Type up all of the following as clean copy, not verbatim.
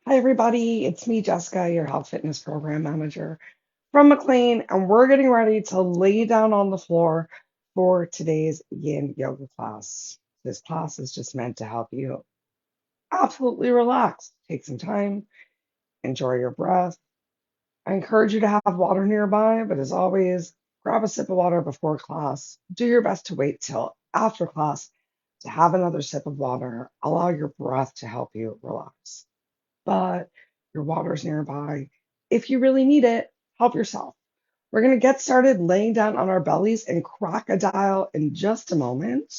Hi, everybody. It's me, Jessica, your health fitness program manager from McLean, and we're getting ready to lay down on the floor for today's yin yoga class. This class is just meant to help you absolutely relax. Take some time, enjoy your breath. I encourage you to have water nearby, but as always, grab a sip of water before class. Do your best to wait till after class to have another sip of water. Allow your breath to help you relax. But your water's nearby. If you really need it, help yourself. We're going to get started laying down on our bellies in crocodile in just a moment.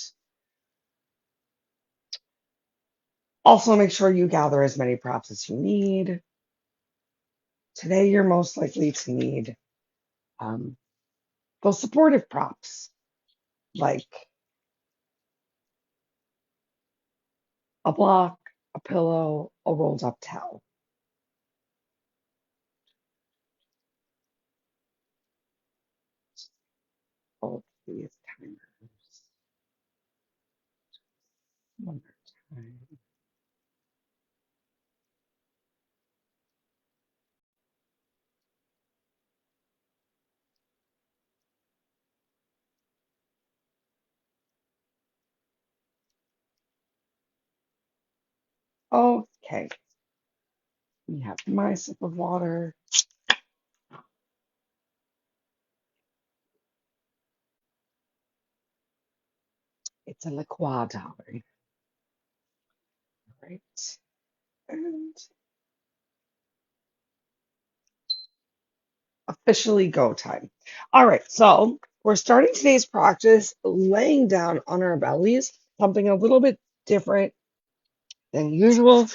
Also, make sure you gather as many props as you need. Today, you're most likely to need um, those supportive props like a block, a pillow, a rolled up towel. Hold these timers one more time. Okay, we have my sip of water. It's a liquid, right? And officially go time. All right, so we're starting today's practice laying down on our bellies, something a little bit different than usual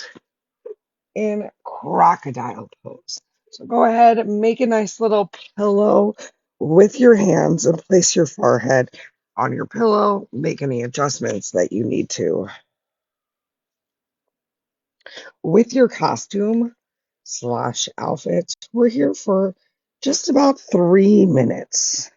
in crocodile pose. So go ahead, make a nice little pillow with your hands and place your forehead on your pillow. Make any adjustments that you need to. With your costume slash outfit, we're here for just about 3 minutes.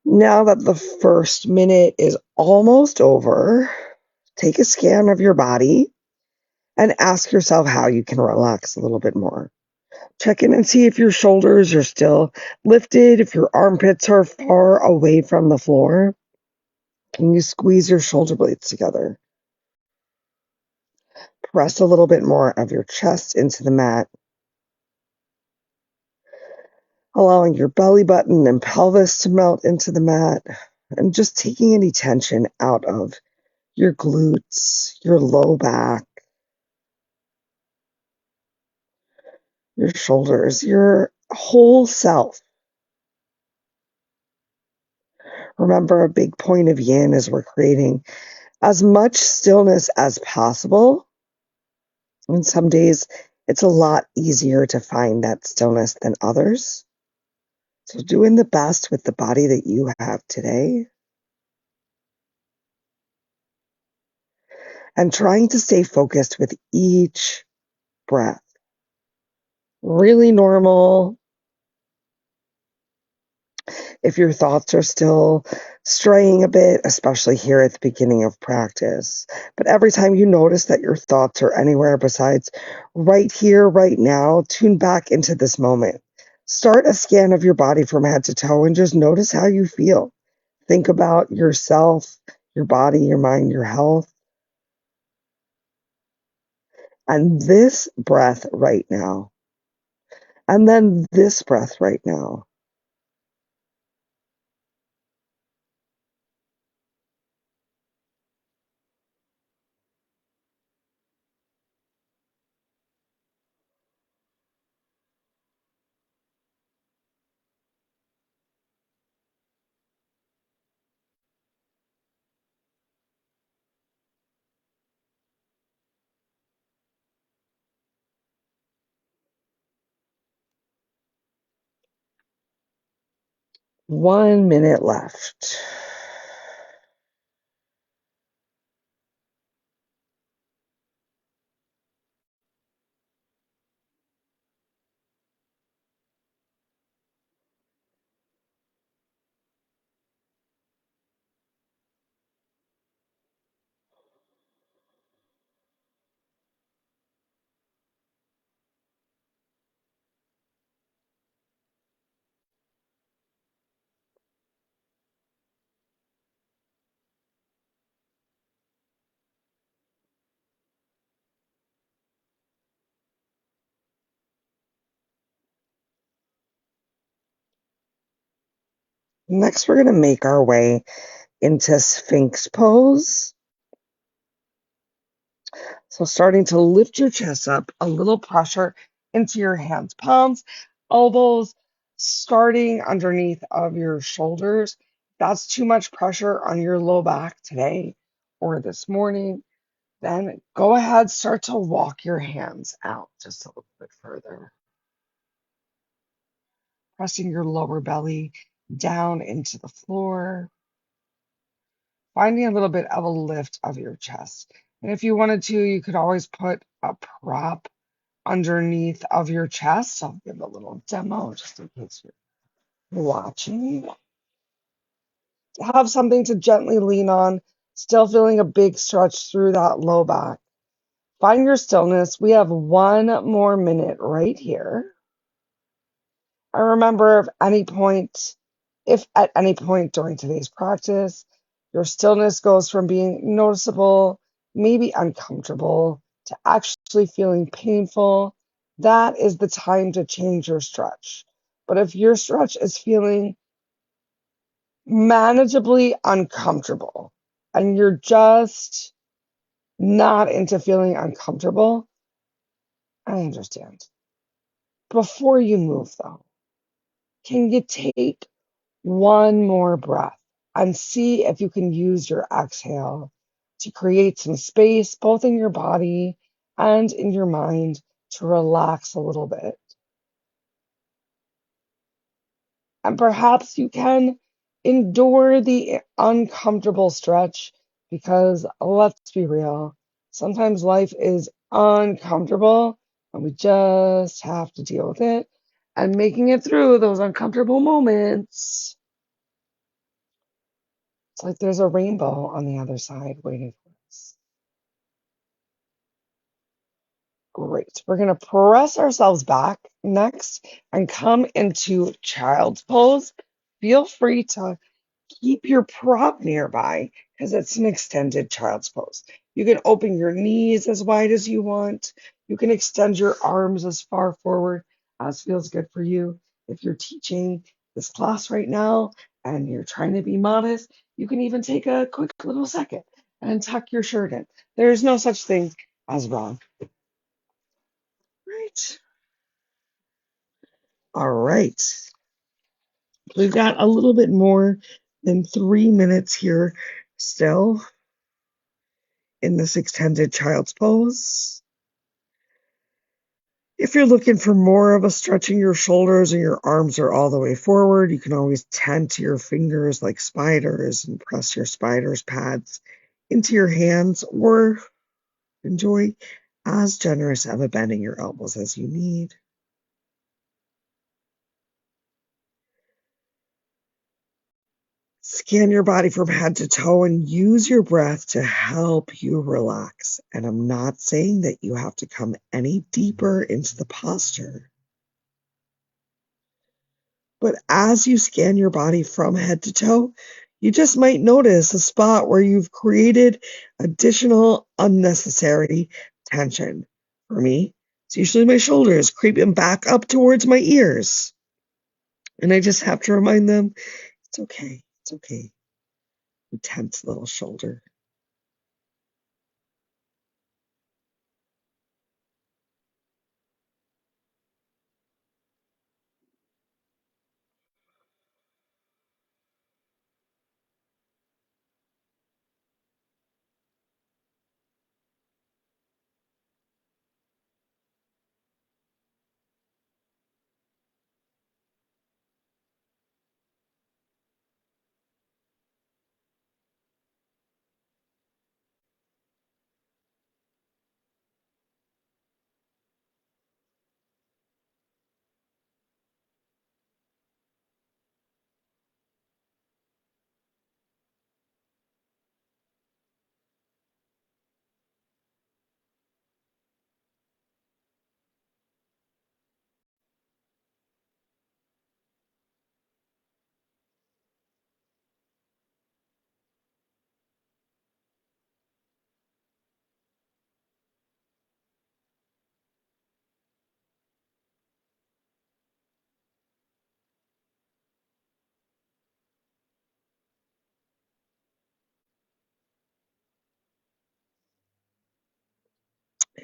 Now that the first minute is almost over, take a scan of your body and ask yourself how you can relax a little bit more. Check in and see if your shoulders are still lifted, if your armpits are far away from the floor. Can you squeeze your shoulder blades together? Press a little bit more of your chest into the mat, allowing your belly button and pelvis to melt into the mat, and just taking any tension out of your glutes, your low back, your shoulders, your whole self. Remember, a big point of yin is we're creating as much stillness as possible. And some days it's a lot easier to find that stillness than others. So, doing the best with the body that you have today and trying to stay focused with each breath. Really normal. If your thoughts are still straying a bit, especially here at the beginning of practice. But every time you notice that your thoughts are anywhere besides right here, right now, tune back into this moment. Start a scan of your body from head to toe and just notice how you feel. Think about yourself, your body, your mind, your health, and this breath right now. And then this breath right now. 1 minute left. Next, we're going to make our way into Sphinx pose. So starting to lift your chest up, a little pressure into your hands, palms, elbows, starting underneath of your shoulders. That's too much pressure on your low back today or this morning. Then go ahead, start to walk your hands out just a little bit further, pressing your lower belly down into the floor, finding a little bit of a lift of your chest. And if you wanted to, you could always put a prop underneath of your chest. I'll give a little demo just in case you're watching. Have something to gently lean on, still feeling a big stretch through that low back. Find your stillness. We have 1 more minute right here. And remember, if at any point during today's practice, your stillness goes from being noticeable, maybe uncomfortable, to actually feeling painful, that is the time to change your stretch. But if your stretch is feeling manageably uncomfortable and you're just not into feeling uncomfortable, I understand. Before you move, though, can you take 1 more breath and see if you can use your exhale to create some space both in your body and in your mind to relax a little bit. And perhaps you can endure the uncomfortable stretch because let's be real, sometimes life is uncomfortable and we just have to deal with it. And making it through those uncomfortable moments, it's like there's a rainbow on the other side waiting for us. Great. We're going to press ourselves back next and come into child's pose. Feel free to keep your prop nearby because it's an extended child's pose. You can open your knees as wide as you want. You can extend your arms as far forward as feels good for you. If you're teaching this class right now and you're trying to be modest, you can even take a quick little second and tuck your shirt in. There's no such thing as wrong. Right. All right. We've got a little bit more than 3 minutes here still in this extended child's pose. If you're looking for more of a stretching your shoulders and your arms are all the way forward, you can always tent your fingers like spiders and press your spider's pads into your hands or enjoy as generous of a bend in your elbows as you need. Scan your body from head to toe and use your breath to help you relax. And I'm not saying that you have to come any deeper into the posture. But as you scan your body from head to toe, you just might notice a spot where you've created additional unnecessary tension. For me, it's usually my shoulders creeping back up towards my ears. And I just have to remind them, it's okay, it's okay. Tense little shoulder.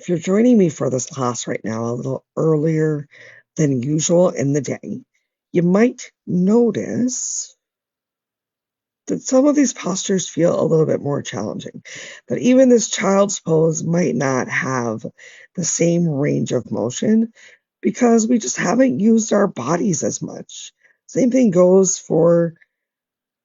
if you're joining me for this class right now a little earlier than usual in the day, you might notice that some of these postures feel a little bit more challenging. That even this child's pose might not have the same range of motion because we just haven't used our bodies as much. Same thing goes for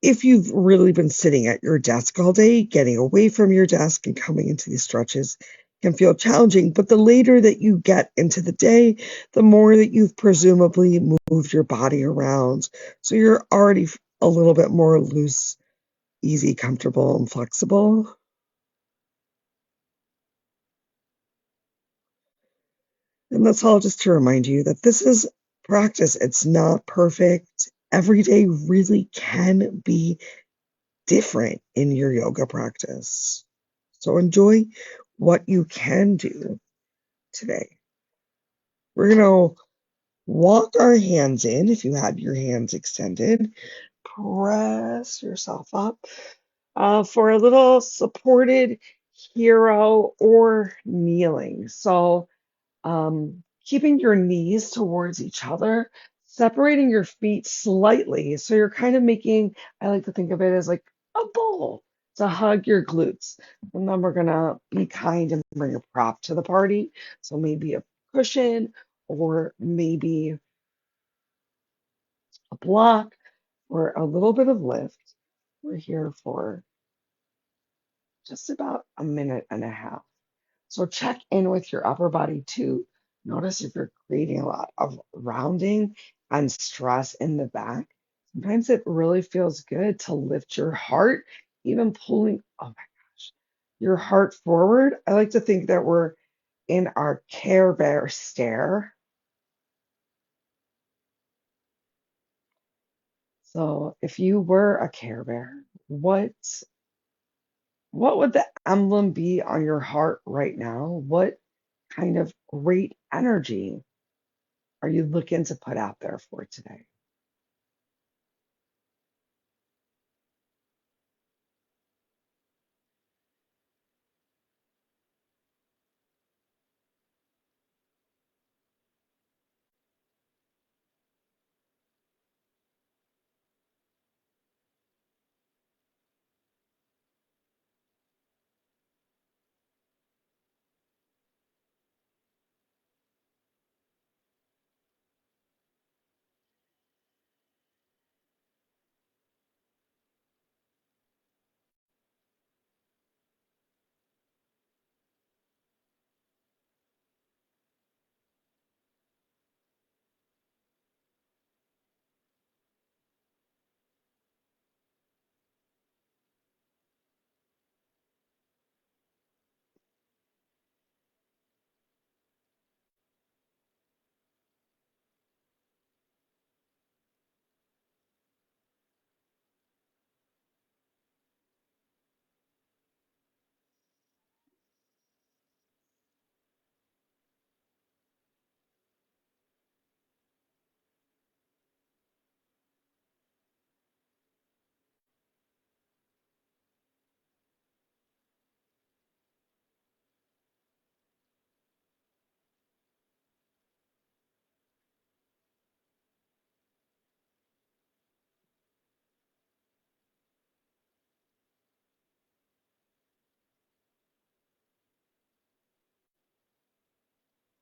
if you've really been sitting at your desk all day, getting away from your desk and coming into these stretches can feel challenging. But the later that you get into the day, the more that you've presumably moved your body around. So you're already a little bit more loose, easy, comfortable, and flexible. And that's all just to remind you that this is practice. It's not perfect. Every day really can be different in your yoga practice. So enjoy what you can do today. We're going to walk our hands in if you had your hands extended. Press yourself up for a little supported hero or kneeling. So keeping your knees towards each other, separating your feet slightly. So you're kind of making, I like to think of it as like a bowl to hug your glutes. And then we're going to be kind and bring a prop to the party. So maybe a cushion or maybe a block or a little bit of lift. We're here for just about a minute and a half. So check in with your upper body too. Notice if you're creating a lot of rounding and stress in the back. Sometimes it really feels good to lift your heart, even pulling, oh my gosh, your heart forward. I like to think that we're in our Care Bear stare. So if you were a Care Bear, what would the emblem be on your heart right now? What kind of great energy are you looking to put out there for today?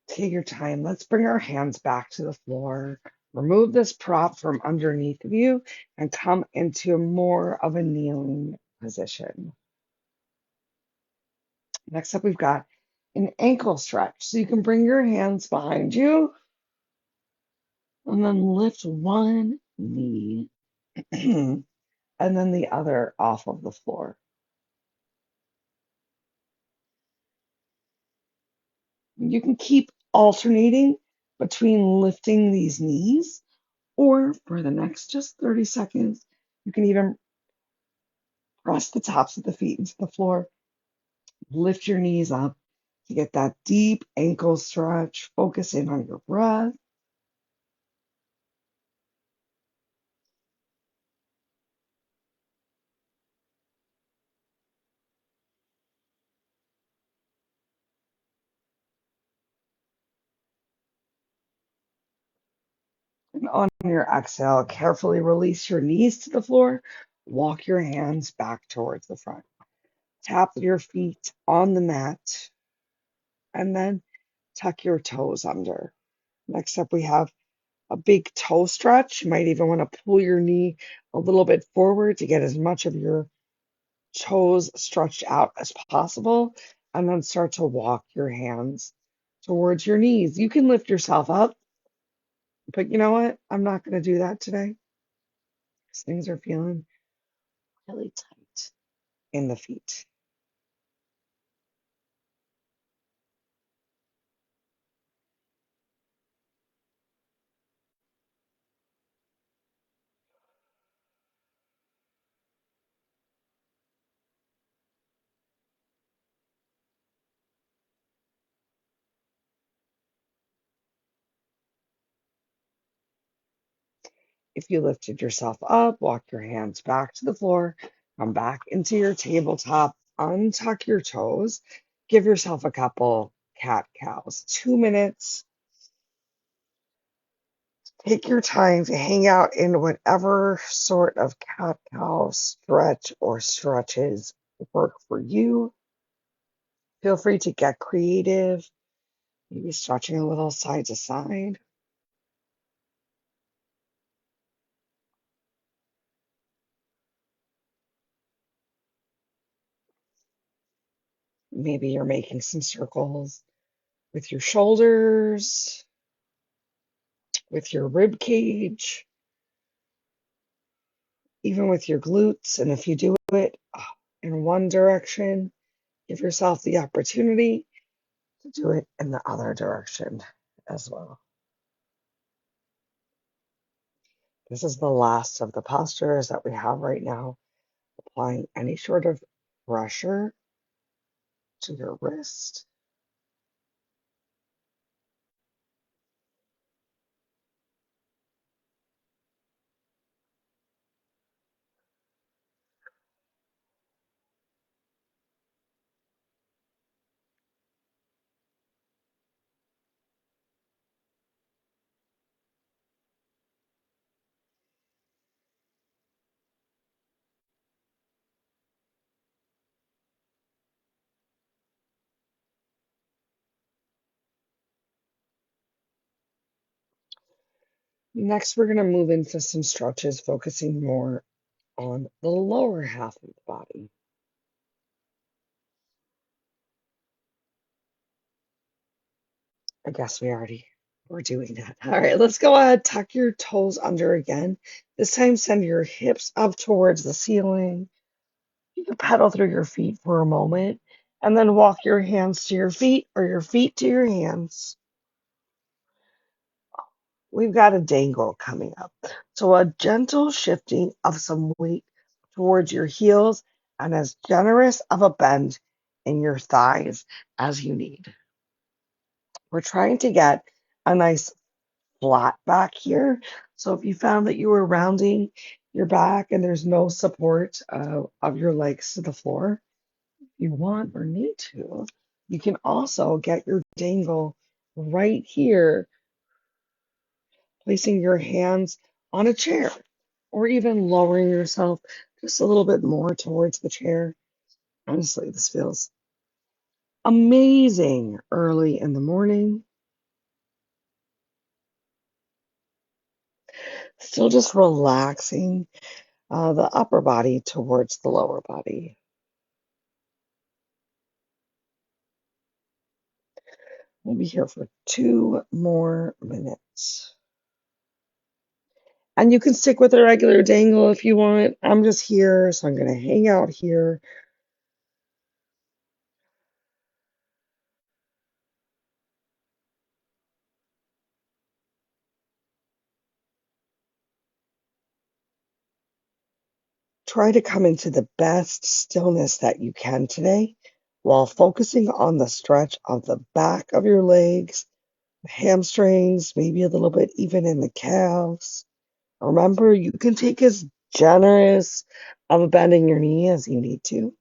Take your time. Let's bring our hands back to the floor. Remove this prop from underneath of you and come into more of a kneeling position. Next up, we've got an ankle stretch. So you can bring your hands behind you and then lift one knee and then the other off of the floor. You can keep alternating between lifting these knees, or for the next just 30 seconds, you can even press the tops of the feet into the floor, lift your knees up to get that deep ankle stretch. Focus in on your breath. On your exhale, carefully release your knees to the floor. Walk your hands back towards the front. Tap your feet on the mat and then tuck your toes under. Next up, we have a big toe stretch. You might even want to pull your knee a little bit forward to get as much of your toes stretched out as possible. And then start to walk your hands towards your knees. You can lift yourself up, but you know what? I'm not going to do that today because things are feeling really tight in the feet. If you lifted yourself up, walk your hands back to the floor, come back into your tabletop, untuck your toes, give yourself a couple cat cows, 2 minutes. Take your time to hang out in whatever sort of cat cow stretch or stretches work for you. Feel free to get creative, maybe stretching a little side to side. Maybe you're making some circles with your shoulders, with your rib cage, even with your glutes. And if you do it in one direction, give yourself the opportunity to do it in the other direction as well. This is the last of the postures that we have right now, applying any sort of pressure to your wrist. Next, we're going to move into some stretches, focusing more on the lower half of the body. I guess we're doing that. All right, let's go ahead, tuck your toes under again. This time, send your hips up towards the ceiling. You can pedal through your feet for a moment and then walk your hands to your feet or your feet to your hands. We've got a dangle coming up. So a gentle shifting of some weight towards your heels and as generous of a bend in your thighs as you need. We're trying to get a nice flat back here. So if you found that you were rounding your back and there's no support of your legs to the floor, if you want or need to, you can also get your dangle right here, placing your hands on a chair or even lowering yourself just a little bit more towards the chair. Honestly, this feels amazing early in the morning. Still just relaxing the upper body towards the lower body. We'll be here for 2 more minutes. And you can stick with a regular dangle if you want. I'm just here, so I'm going to hang out here. Try to come into the best stillness that you can today while focusing on the stretch of the back of your legs, the hamstrings, maybe a little bit even in the calves. Remember, you can take as generous of a bend in your knee as you need to.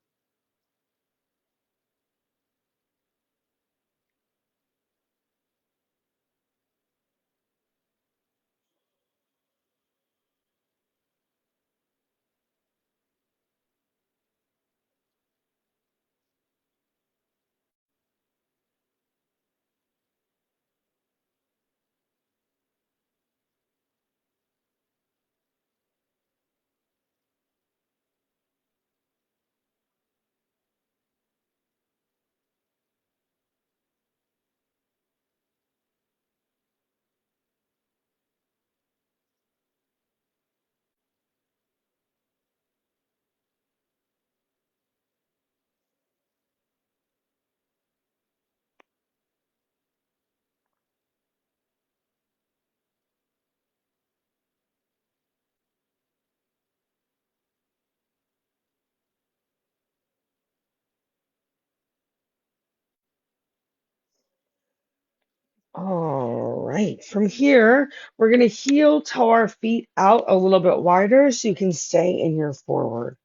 All right. From here, we're going to heel toe our feet out a little bit wider so you can stay in your forward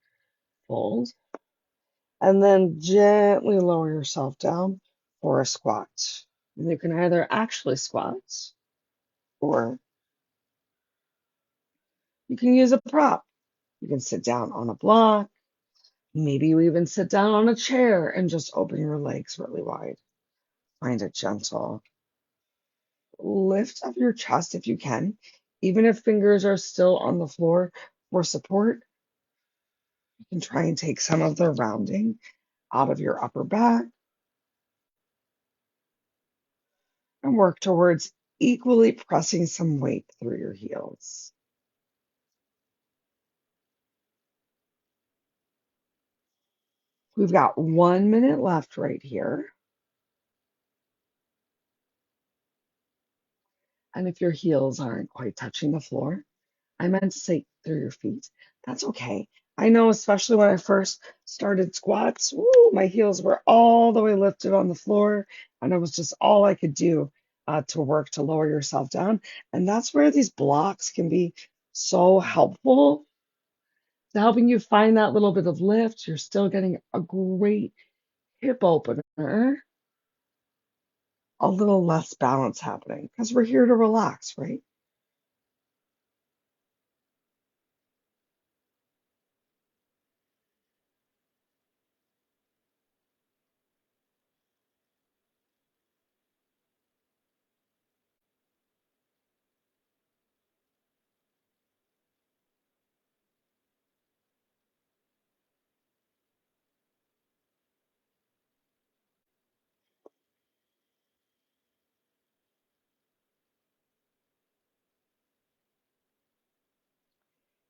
fold. And then gently lower yourself down for a squat. And you can either actually squat or you can use a prop. You can sit down on a block. Maybe you even sit down on a chair and just open your legs really wide. Find it gentle. Lift up your chest if you can. Even if fingers are still on the floor for support, you can try and take some of the rounding out of your upper back and work towards equally pressing some weight through your heels. We've got 1 minute left right here. And if your heels aren't quite touching the floor, I meant to say through your feet. That's okay. I know, especially when I first started squats, woo, my heels were all the way lifted on the floor, and it was just all I could do to work to lower yourself down. And that's where these blocks can be so helpful to helping you find that little bit of lift. You're still getting a great hip opener, a little less balance happening because we're here to relax, right?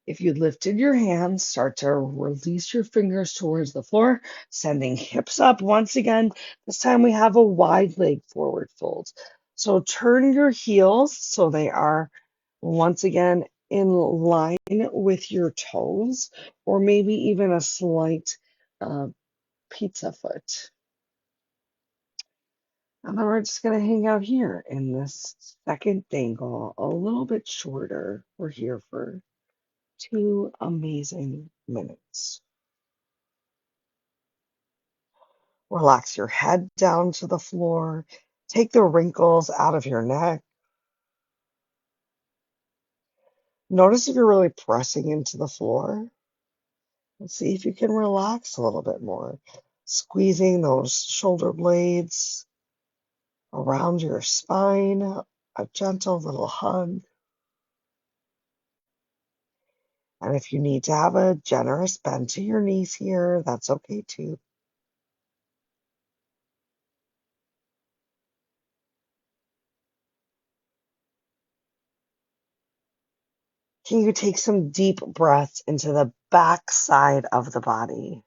If you lifted your hands, start to release your fingers towards the floor, sending hips up once again. This time we have a wide leg forward fold. So turn your heels so they are once again in line with your toes, or maybe even a slight uh, pizza foot. And then we're just going to hang out here in this second dangle, a little bit shorter. We're here for 2 amazing minutes. Relax your head down to the floor. Take the wrinkles out of your neck. Notice if you're really pressing into the floor. And see if you can relax a little bit more. Squeezing those shoulder blades around your spine. A gentle little hug. And if you need to have a generous bend to your knees here, that's okay too. Can you take some deep breaths into the back side of the body?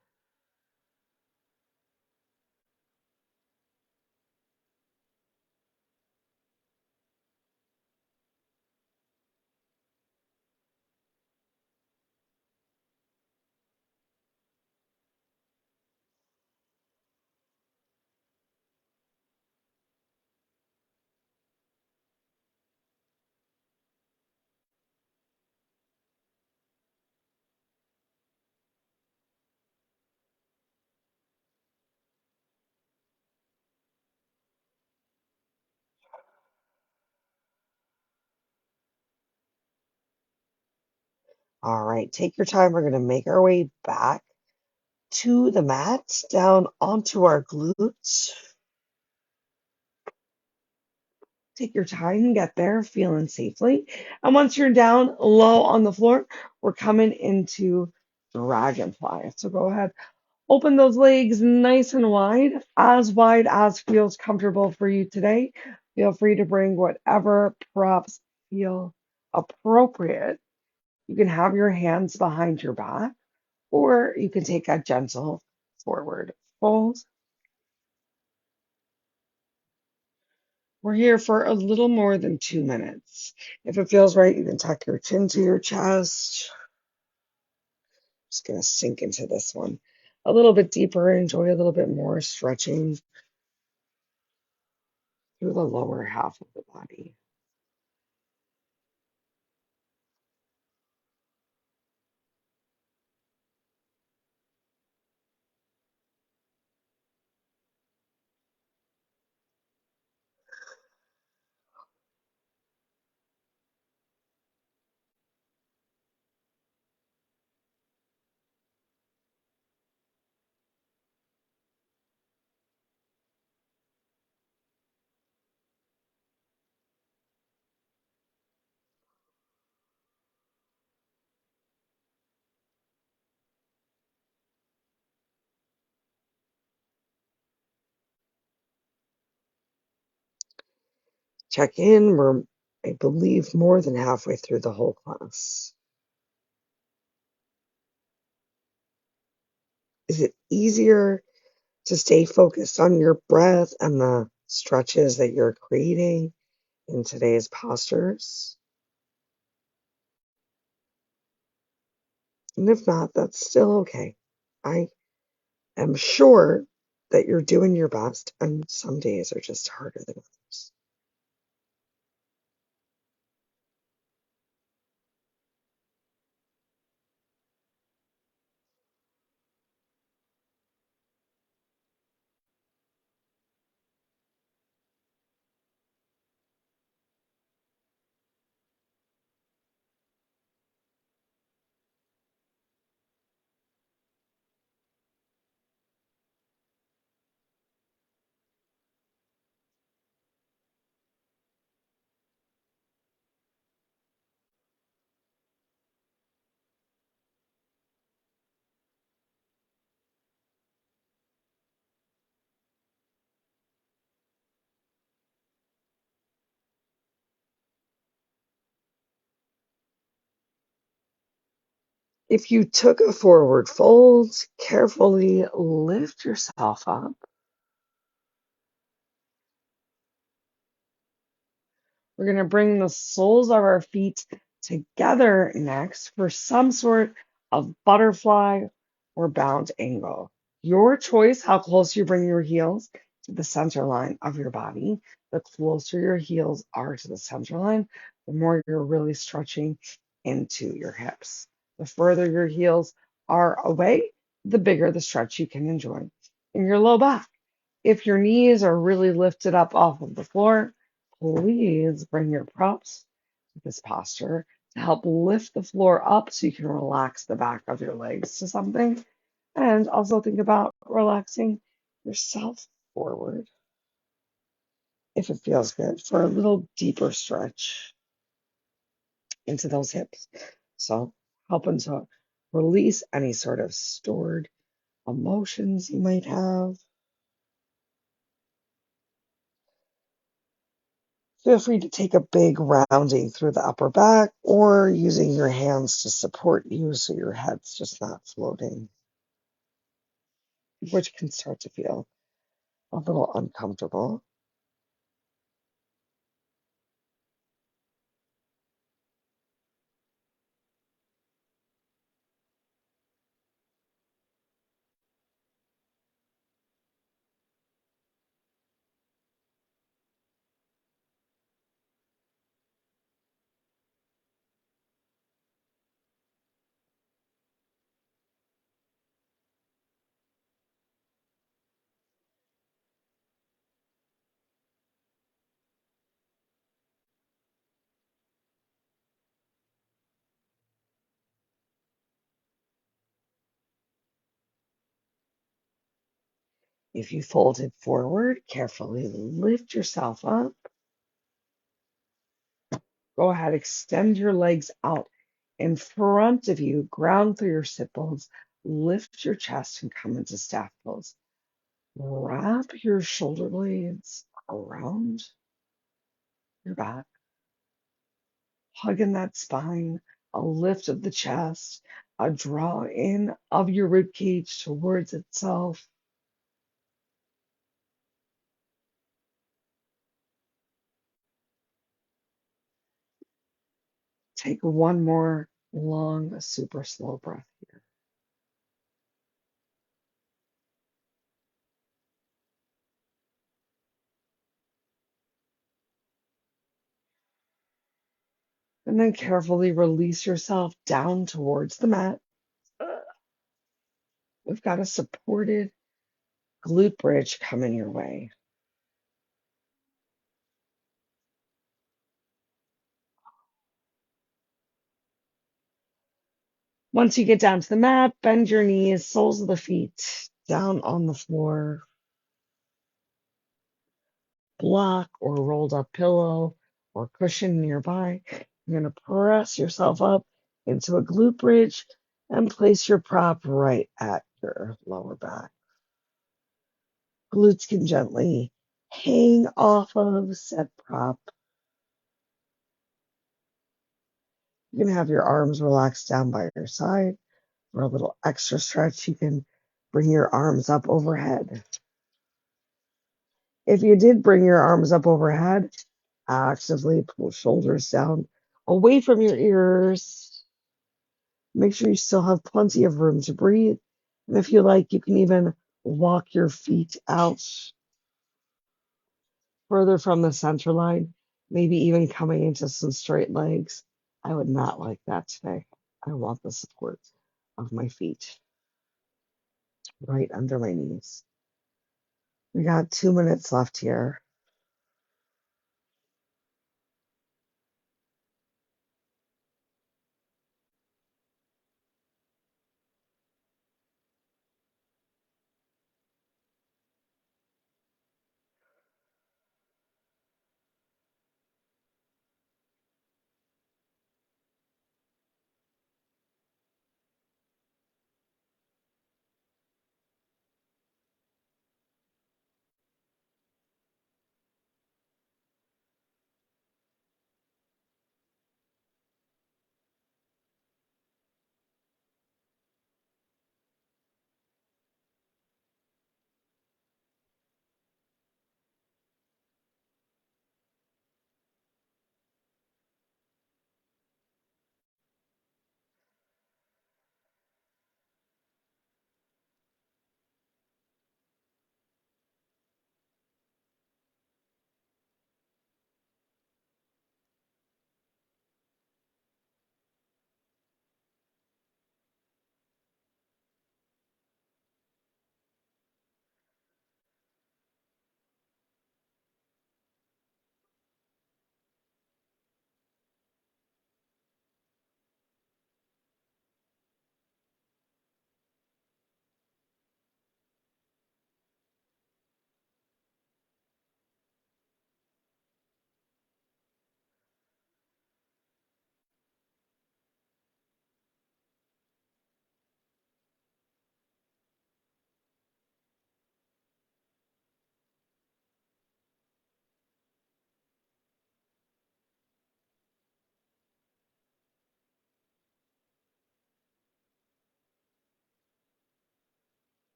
All right, take your time. We're going to make our way back to the mat, down onto our glutes. Take your time and get there, feeling safely. And once you're down low on the floor, we're coming into dragonfly. So go ahead, open those legs nice and wide as feels comfortable for you today. Feel free to bring whatever props feel appropriate. You can have your hands behind your back, or you can take a gentle forward fold. We're here for a little more than 2 minutes. If it feels right, you can tuck your chin to your chest. Just going to sink into this one a little bit deeper, enjoy a little bit more stretching. through the lower half of the body. Check in. We're, I believe, more than halfway through the whole class. Is it easier to stay focused on your breath and the stretches that you're creating in today's postures? And if not, that's still okay. I am sure that you're doing your best, and some days are just harder than others. If you took a forward fold, carefully lift yourself up. We're going to bring the soles of our feet together next for some sort of butterfly or bound angle. Your choice how close you bring your heels to the center line of your body. The closer your heels are to the center line, the more you're really stretching into your hips. The further your heels are away, the bigger the stretch you can enjoy in your low back. If your knees are really lifted up off of the floor, please bring your props to this posture to help lift the floor up so you can relax the back of your legs to something. And also think about relaxing yourself forward if it feels good for a little deeper stretch into those hips. So, helping to release any sort of stored emotions you might have. Feel free to take a big rounding through the upper back or using your hands to support you so your head's just not floating, which can start to feel a little uncomfortable. If you folded forward, carefully lift yourself up. Go ahead, extend your legs out in front of you, ground through your sit bones, lift your chest and come into staff pose. Wrap your shoulder blades around your back, hug in that spine, a lift of the chest, a draw in of your rib cage towards itself. Take one more long, super slow breath here. And then carefully release yourself down towards the mat. We've got a supported glute bridge coming your way. Once you get down to the mat, bend your knees, soles of the feet down on the floor, block or rolled up pillow or cushion nearby. You're going to press yourself up into a glute bridge and place your prop right at your lower back. Glutes can gently hang off of said prop. You can have your arms relaxed down by your side. For a little extra stretch, you can bring your arms up overhead. If you did bring your arms up overhead, actively pull shoulders down away from your ears. Make sure you still have plenty of room to breathe. And if you like, you can even walk your feet out further from the center line, maybe even coming into some straight legs. I would not like that today. I want the support of my feet right under my knees. We got 2 minutes left here.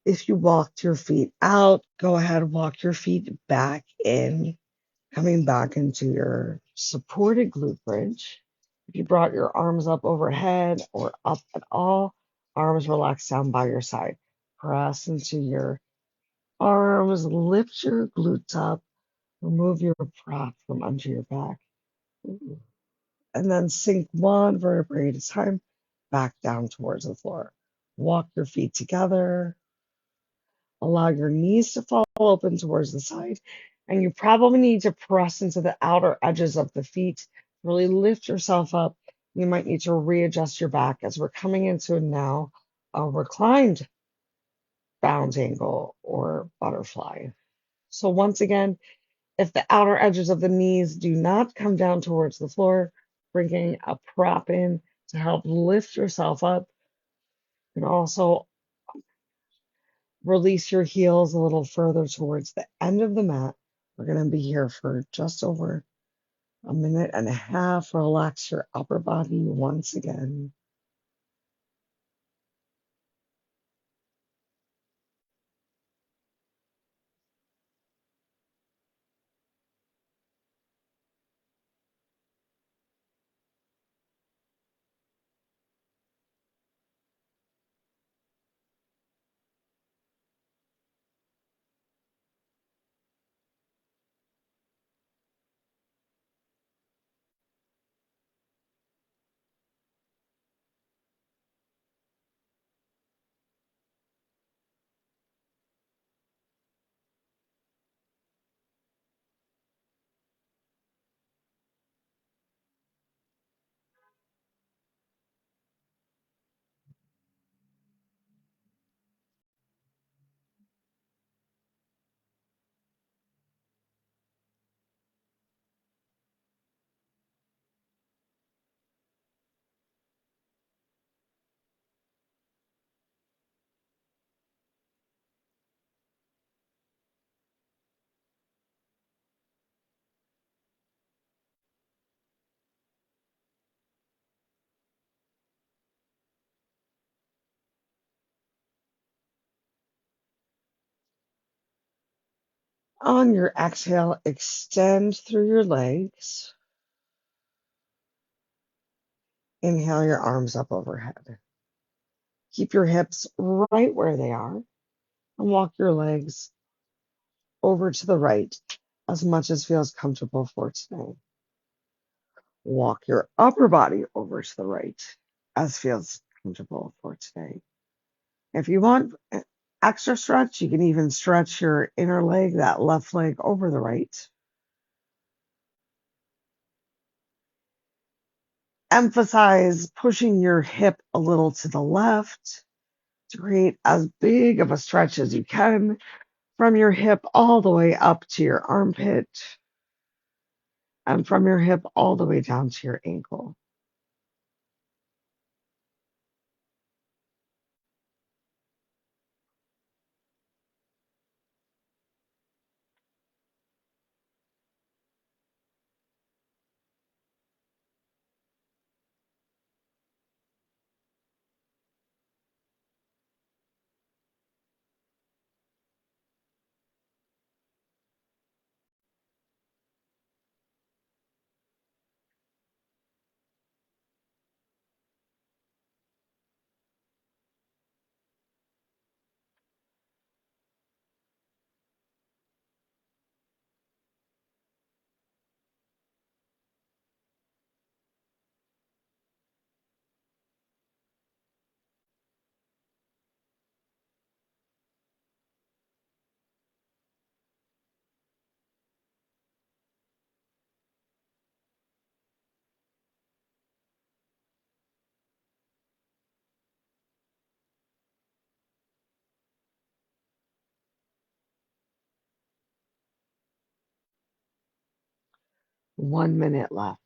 If you walked your feet out, go ahead and walk your feet back in, coming back into your supported glute bridge. If you brought your arms up overhead or up at all, arms relaxed down by your side. Press into your arms, lift your glutes up, remove your prop from under your back. And then sink one vertebrae at a time back down towards the floor. Walk your feet together. Allow your knees to fall open towards the side. And you probably need to press into the outer edges of the feet. Really lift yourself up. You might need to readjust your back as we're coming into now a reclined bound angle or butterfly. So once again, if the outer edges of the knees do not come down towards the floor, bringing a prop in to help lift yourself up. And also release your heels a little further towards the end of the mat. We're going to be here for just over a minute and a half. Relax your upper body once again. On your exhale, extend through your legs. Inhale your arms up overhead. Keep your hips right where they are and walk your legs over to the right as much as feels comfortable for today. Walk your upper body over to the right as feels comfortable for today. If you want extra stretch, you can even stretch your inner leg, that left leg over the right. Emphasize pushing your hip a little to the left to create as big of a stretch as you can from your hip all the way up to your armpit and from your hip all the way down to your ankle. One minute left.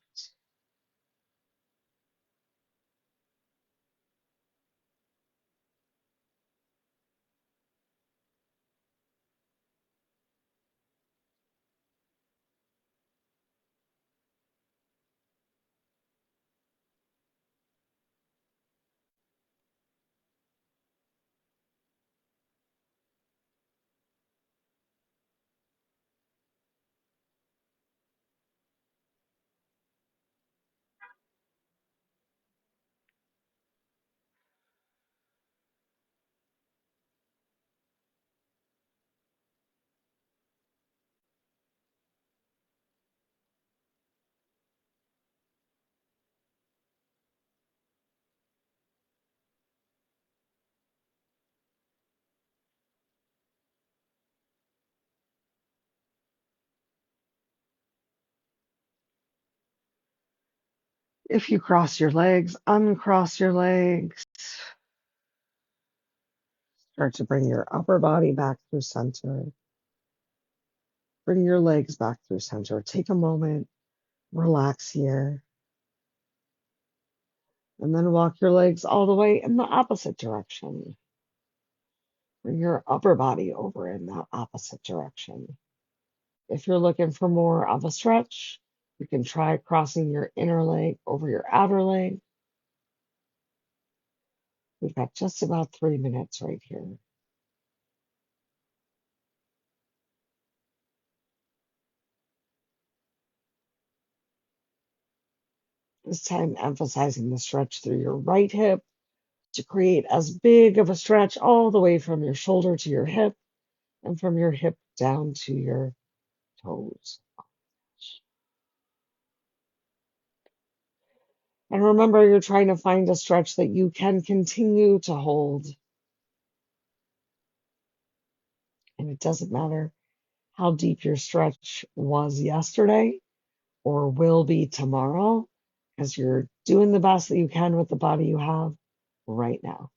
If you cross your legs, uncross your legs. Start to bring your upper body back through center. Bring your legs back through center. Take a moment, relax here, and then walk your legs all the way in the opposite direction. Bring your upper body over in that opposite direction. If you're looking for more of a stretch, you can try crossing your inner leg over your outer leg. We've got just about 3 minutes right here. This time emphasizing the stretch through your right hip to create as big of a stretch all the way from your shoulder to your hip and from your hip down to your toes. And remember, you're trying to find a stretch that you can continue to hold. And it doesn't matter how deep your stretch was yesterday or will be tomorrow, because you're doing the best that you can with the body you have right now.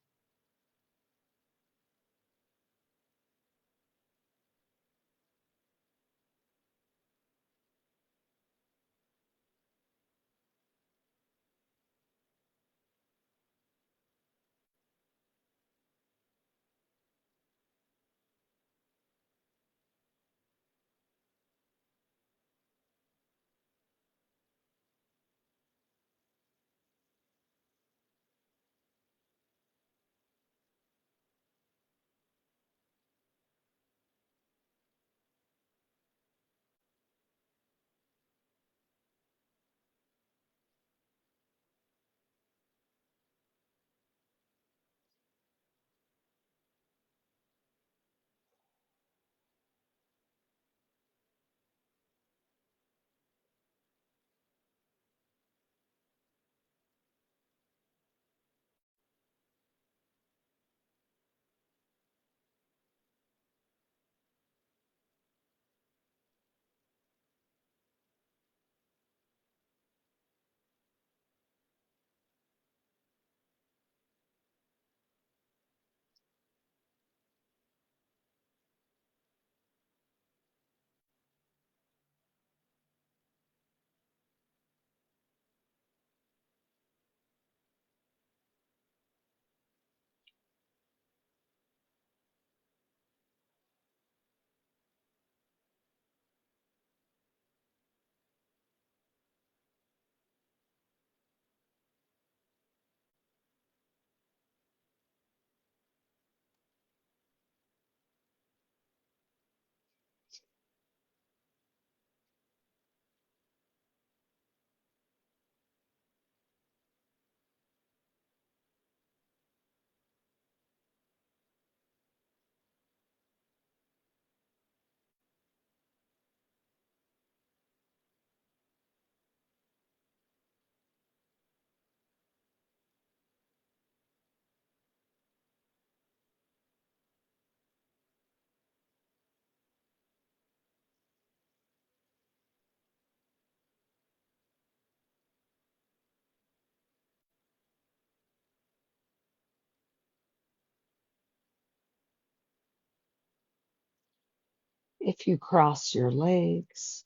If you cross your legs,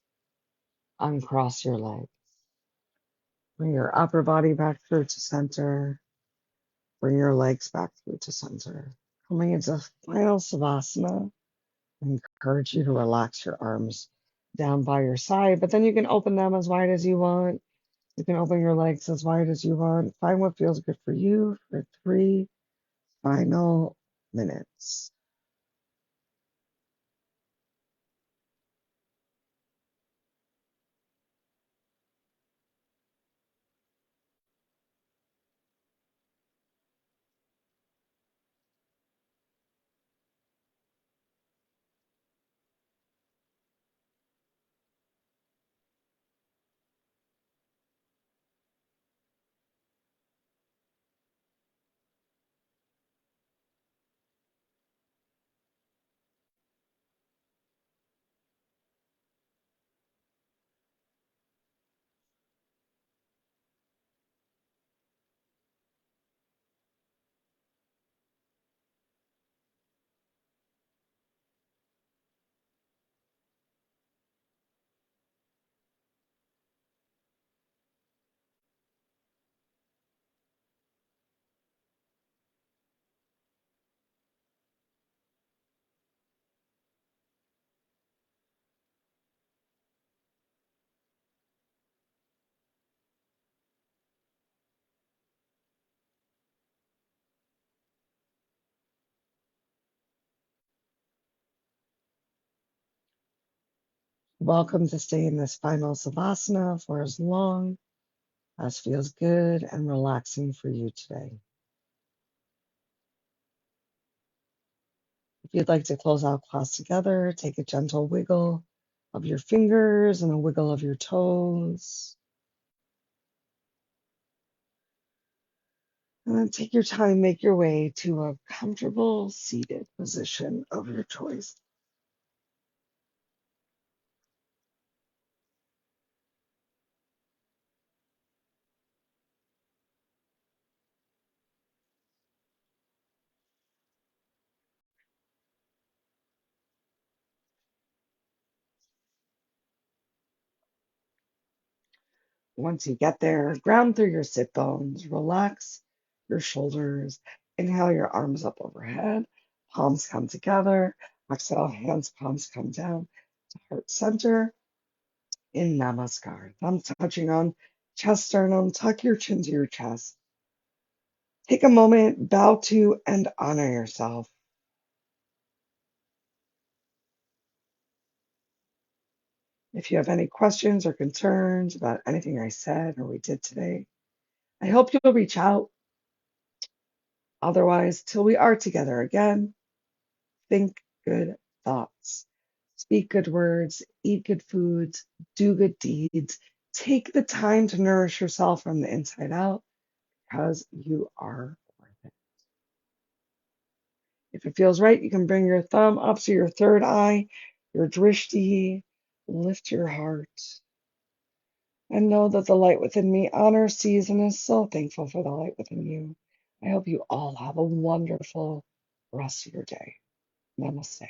uncross your legs. Bring your upper body back through to center. Bring your legs back through to center. Coming into final savasana, I encourage you to relax your arms down by your side, but then you can open them as wide as you want. You can open your legs as wide as you want. Find what feels good for you for 3 final minutes. Welcome to stay in this final savasana for as long as feels good and relaxing for you today. If you'd like to close out class together, take a gentle wiggle of your fingers and a wiggle of your toes. And then take your time, make your way to a comfortable seated position of your choice. Once you get there, ground through your sit bones, relax your shoulders, inhale your arms up overhead, palms come together, exhale, hands, palms come down to heart center in Namaskar. Thumbs touching on chest sternum, tuck your chin to your chest. Take a moment, bow to and honor yourself. If you have any questions or concerns about anything I said or we did today, I hope you'll reach out. Otherwise, till we are together again, think good thoughts, speak good words, eat good foods, do good deeds. Take the time to nourish yourself from the inside out because you are worth it. If it feels right, you can bring your thumb up to your third eye, your drishti, lift your heart, and know that the light within me honors, sees, and is so thankful for the light within you. I hope you all have a wonderful rest of your day. Namaste.